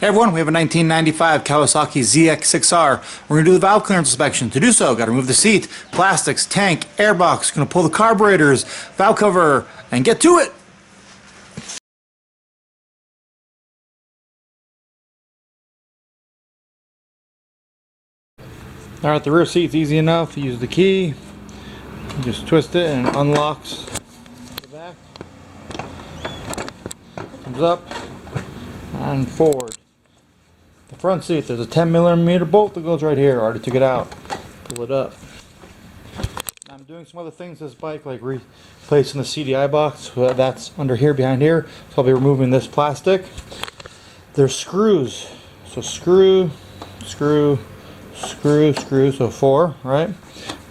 Hey everyone, we have a 1995 Kawasaki ZX6R. We're going to do the valve clearance inspection. To do so, got to remove the seat, plastics, tank, airbox. Going to pull the carburetors, valve cover, and get to it! Alright, the rear seat's easy enough. Use the key, you just twist it and it unlocks the back. Comes up and forward. The front seat, there's a 10mm bolt that goes right here. I already took it out. Pull it up. I'm doing some other things to this bike, like replacing the CDI box. That's under here, behind here. So I'll be removing this plastic. There's screws. So screw, screw, screw, screw. So 4, right?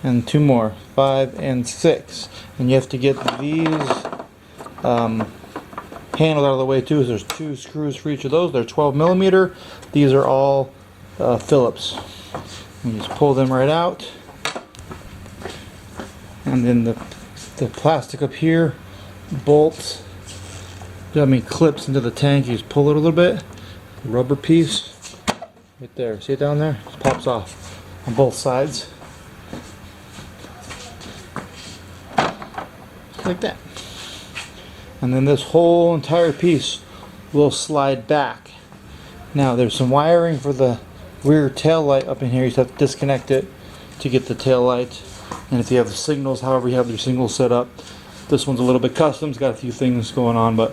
And 2 more, 5 and 6. And you have to get these handled out of the way too. So there's 2 screws for each of those. They're 12mm. These are all Phillips. You just pull them right out, and then the plastic up here bolts. Clips into the tank. You just pull it a little bit. The rubber piece right there. See it down there? It pops off on both sides, like that. And then this whole entire piece will slide back. Now there's some wiring for the rear tail light up in here. You just have to disconnect it to get the tail light. And if you have the signals, however you have your signals set up, this one's a little bit custom. It's got a few things going on, but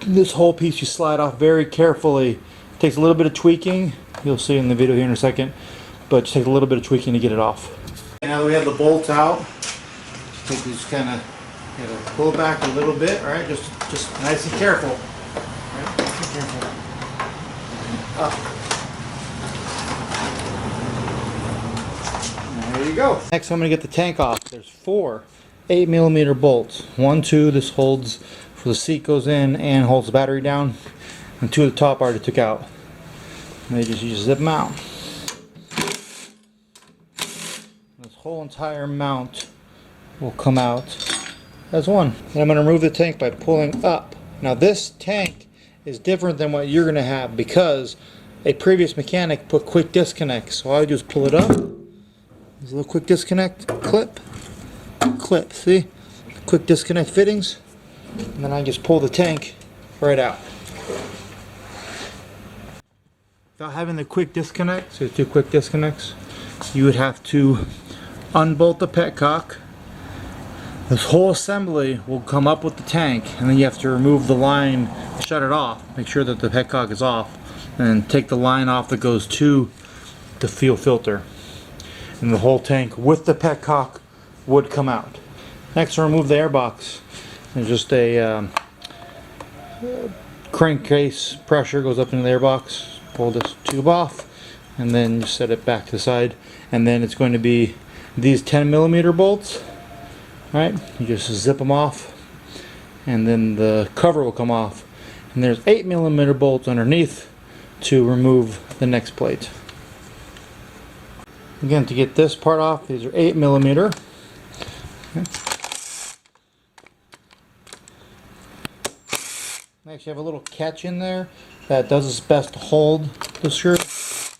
this whole piece you slide off very carefully. It takes a little bit of tweaking. You'll see in the video here in a second, but it takes a little bit of tweaking to get it off. Now that we have the bolts out, take these kind of pull it back a little bit, all right? Just nice and careful. All right? Nice and careful. Up. There you go. Next, I'm going to get the tank off. There's 4 8mm bolts. 1, 2. This holds for the seat goes in and holds the battery down. And 2 at the top I already took out. And you just zip them out. This whole entire mount will come out as one. And I'm going to remove the tank by pulling up. Now this tank is different than what you're going to have because a previous mechanic put quick disconnects. So all I do is pull it up. There's a little quick disconnect clip. Clip, see? Quick disconnect fittings. And then I just pull the tank right out. Without having the quick disconnect, so 2 quick disconnects, you would have to unbolt the petcock. This whole assembly will come up with the tank, and then you have to remove the line, shut it off, make sure that the petcock is off, and take the line off that goes to the fuel filter. And the whole tank with the petcock would come out. Next, we'll remove the airbox. There's just a crankcase pressure goes up into the airbox. Pull this tube off, and then you set it back to the side. And then it's going to be these 10mm bolts. Right, you just zip them off, and then the cover will come off. And there's 8mm bolts underneath to remove the next plate. Again, to get this part off, these are 8mm. Okay. I actually have a little catch in there that does its best to hold the screw,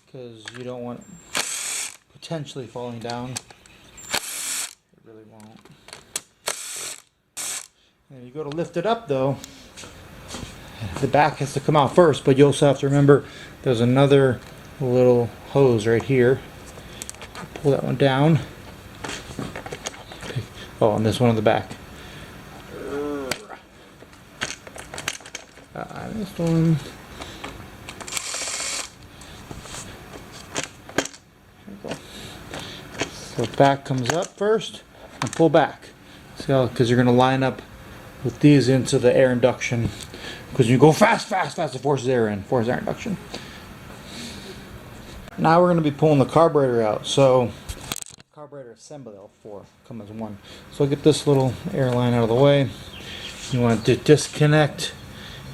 because you don't want it potentially falling down. It really won't. And you go to lift it up though, the back has to come out first, but you also have to remember there's another little hose right here. Pull that one down. Oh, and this one on the back. This one. There we go. So back comes up first and pull back. See how, because you're going to line up with these into the air induction, because you go fast, it forces air in, forces air induction. Now we're going to be pulling the carburetor out. So carburetor assembly, all 4 come as one. So I'll get this little air line out of the way. You want to disconnect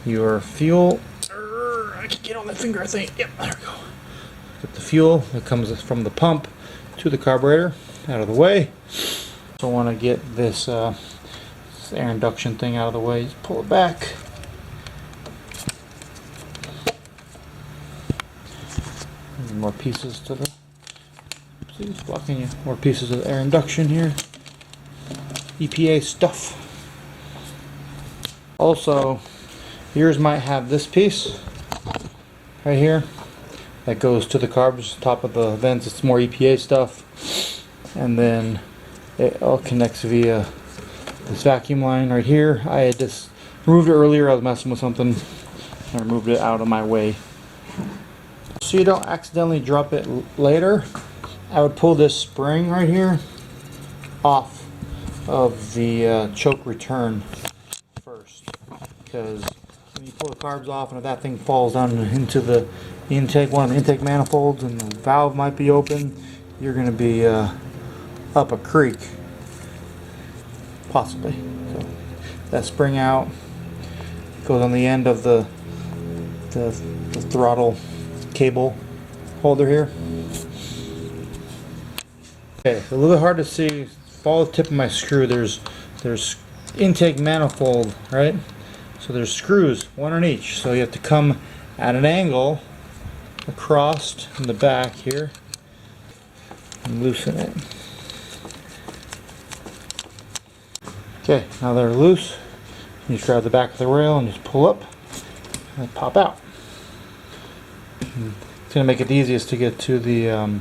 your fuel. I can get on my finger, I think. Yep, there we go. Get the fuel that comes from the pump to the carburetor out of the way. So I want to get this air induction thing out of the way. Just pull it back. Some more pieces to the, see, it's blocking you. More pieces of air induction here. EPA stuff. Also, yours might have this piece right here that goes to the carbs, top of the vents. It's more EPA stuff, and then it all connects via this vacuum line right here. I had just removed it earlier. I was messing with something. I removed it out of my way. So you don't accidentally drop it later, I would pull this spring right here off of the choke return first, because when you pull the carbs off and if that thing falls down into the intake, one of the intake manifolds, and the valve might be open, you're going to be up a creek, possibly. So that spring out goes on the end of the throttle cable holder here. Okay, a little bit hard to see. Follow the tip of my screw. There's intake manifold, right? So there's screws, one on each. So you have to come at an angle across in the back here and loosen it. Okay, now they're loose. You just grab the back of the rail and just pull up and pop out. It's going to make it easiest to get to the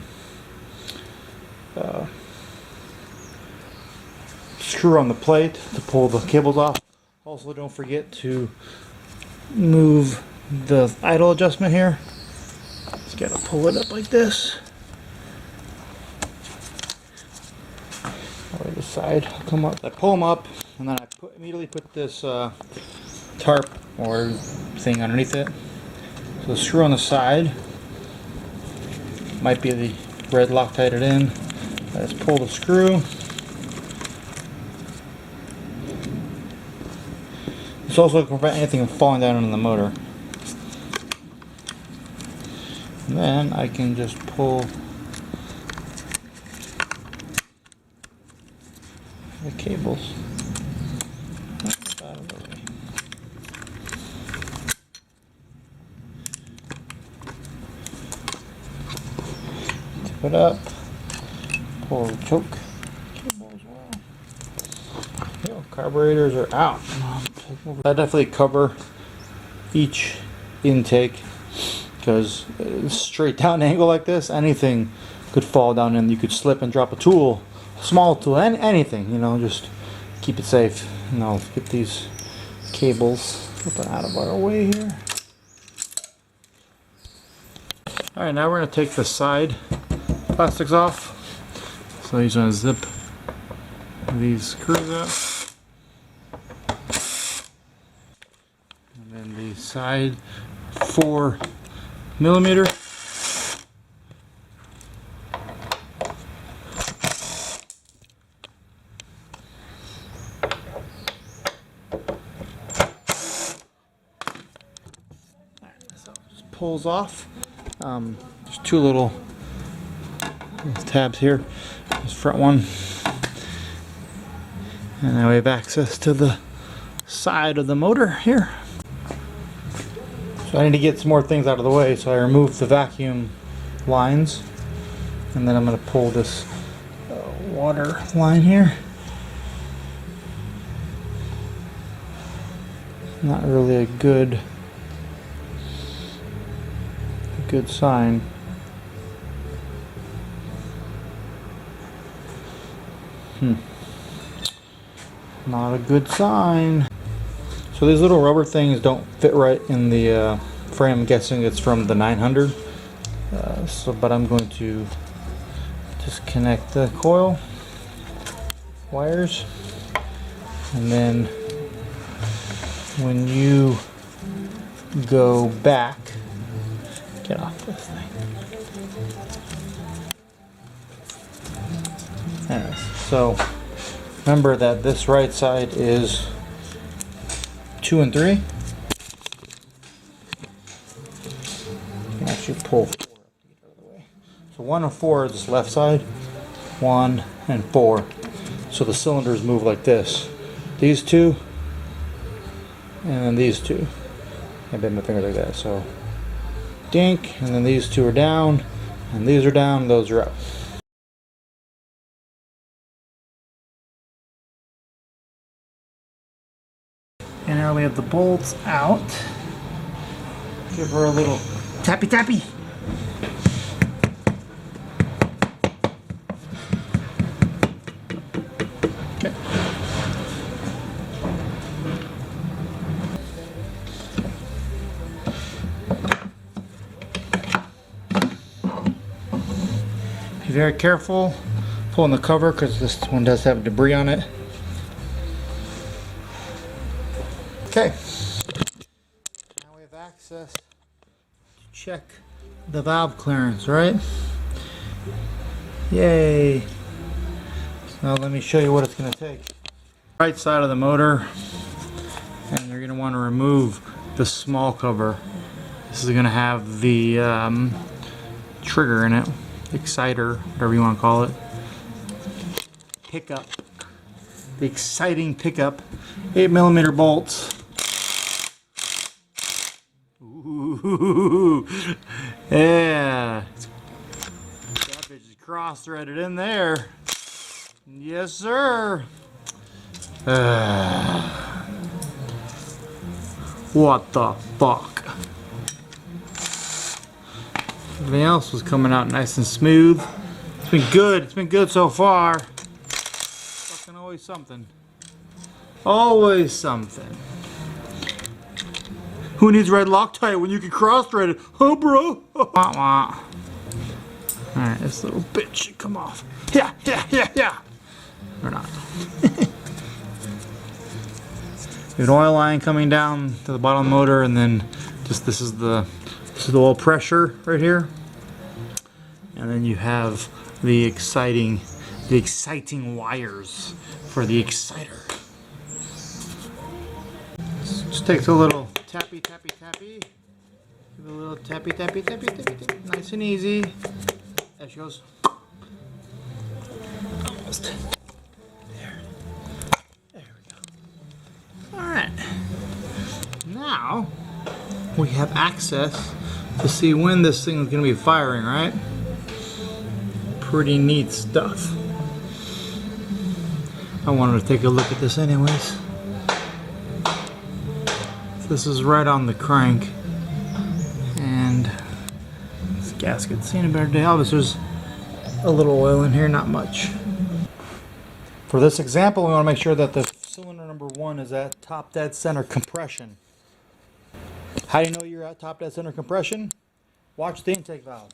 screw on the plate to pull the cables off. Also, don't forget to move the idle adjustment here. Just got to pull it up like this. Or the side, I'll come up. I pull them up, and then I immediately put this tarp or thing underneath it. So the screw on the side might be the red Loctited in. Let's pull the screw. This also will prevent anything from falling down in the motor. And then I can just pull the cables out of the way. Tip it up, pull the choke cable as well. Yo, carburetors are out. I definitely cover each intake, because straight down angle like this, anything could fall down and you could slip and drop a tool, a small tool, anything, you know, just keep it safe. And I'll get these cables flipping out of our way here. Alright, now we're going to take the side plastics off. So he's going to zip these screws up. And then the side 4mm. So just pulls off. There's two little tabs here. This front one, and now we have access to the side of the motor here. So I need to get some more things out of the way, so I removed the vacuum lines, and then I'm going to pull this water line here. Not really a good sign. Not a good sign. So these little rubber things don't fit right in the frame. I'm guessing it's from the 900. But I'm going to disconnect the coil wires, and then when you go back, get off this thing. Anyways, so remember that this right side is 2 and 3. You can actually pull 4 up to get out of the way. So 1 and 4 is this left side, 1 and 4. So the cylinders move like this. These two, and then these two. I bend my finger like that. So dink, and then these two are down, And these are down, those are up. And now we have the bolts out. Give her a little tappy tappy. Okay. Be very careful pulling the cover because this one does have debris on it. Okay. Now we have access to check the valve clearance, right? Yay! So let me show you what it's going to take. Right side of the motor, and you're going to want to remove the small cover. This is going to have the trigger in it, exciter, whatever you want to call it. Pickup. The exciting pickup. 8mm bolts. Ooh, yeah. That bitch is cross-threaded in there. Yes, sir. What the fuck? Everything else was coming out nice and smooth. It's been good. It's been good so far. Fucking always something. Always something. Who needs red Loctite when you can cross-thread it? Huh, bro? Alright, this little bitch should come off. Yeah. Or not. We have an oil line coming down to the bottom of the motor, and then just this is the oil pressure right here. And then you have the exciting wires for the exciter. Just takes a little tappy. Give it a little tappy. Nice and easy. There she goes. Almost. There we go. Alright. Now we have access to see when this thing is going to be firing, right? Pretty neat stuff. I wanted to take a look at this anyways. This is right on the crank, and this gasket's seen a better day. Obviously there's a little oil in here, not much. For this example, we want to make sure that the cylinder number 1 is at top dead center compression. How do you know you're at top dead center compression? Watch the intake valve.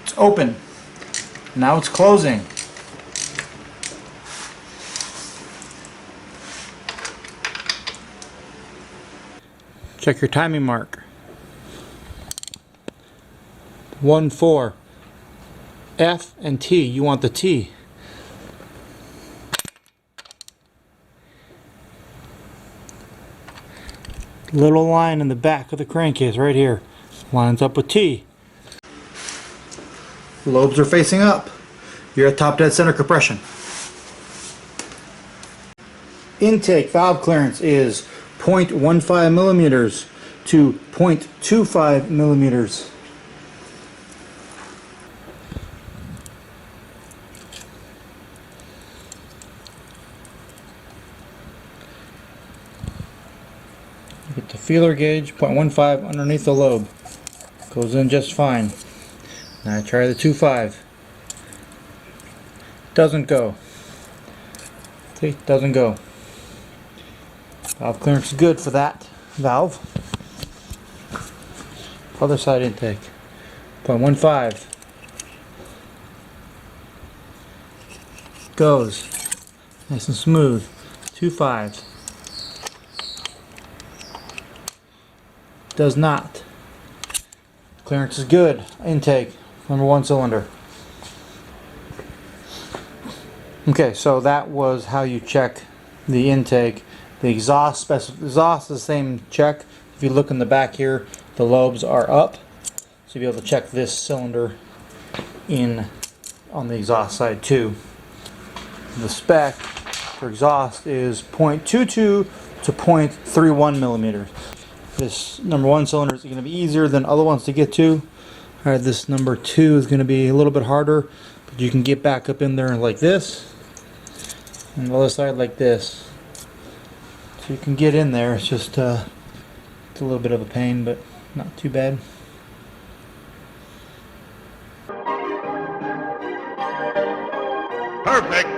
It's open. Now it's closing. Check your timing mark. 1-4. F and T. You want the T. Little line in the back of the crankcase right here lines up with T. Lobes are facing up. You're at top dead center compression. Intake valve clearance is 0.15 millimeters to 0.25 millimeters. Get the feeler gauge, 0.15 underneath the lobe. Goes in just fine. Now I try the 2.5. Doesn't go. See, doesn't go. Valve clearance is good for that valve. Other side intake. 0.15. Goes. Nice and smooth. 2.5. Does not. Clearance is good. Intake. Number 1 cylinder. Okay, so that was how you check the intake. The exhaust is the same check. If you look in the back here, the lobes are up. So you'll be able to check this cylinder in on the exhaust side too. The spec for exhaust is 0.22 to 0.31 millimeters. This number 1 cylinder is going to be easier than other ones to get to. Alright, this number 2 is going to be a little bit harder, but you can get back up in there like this, and the other side like this. So you can get in there. It's just it's a little bit of a pain, but not too bad. Perfect.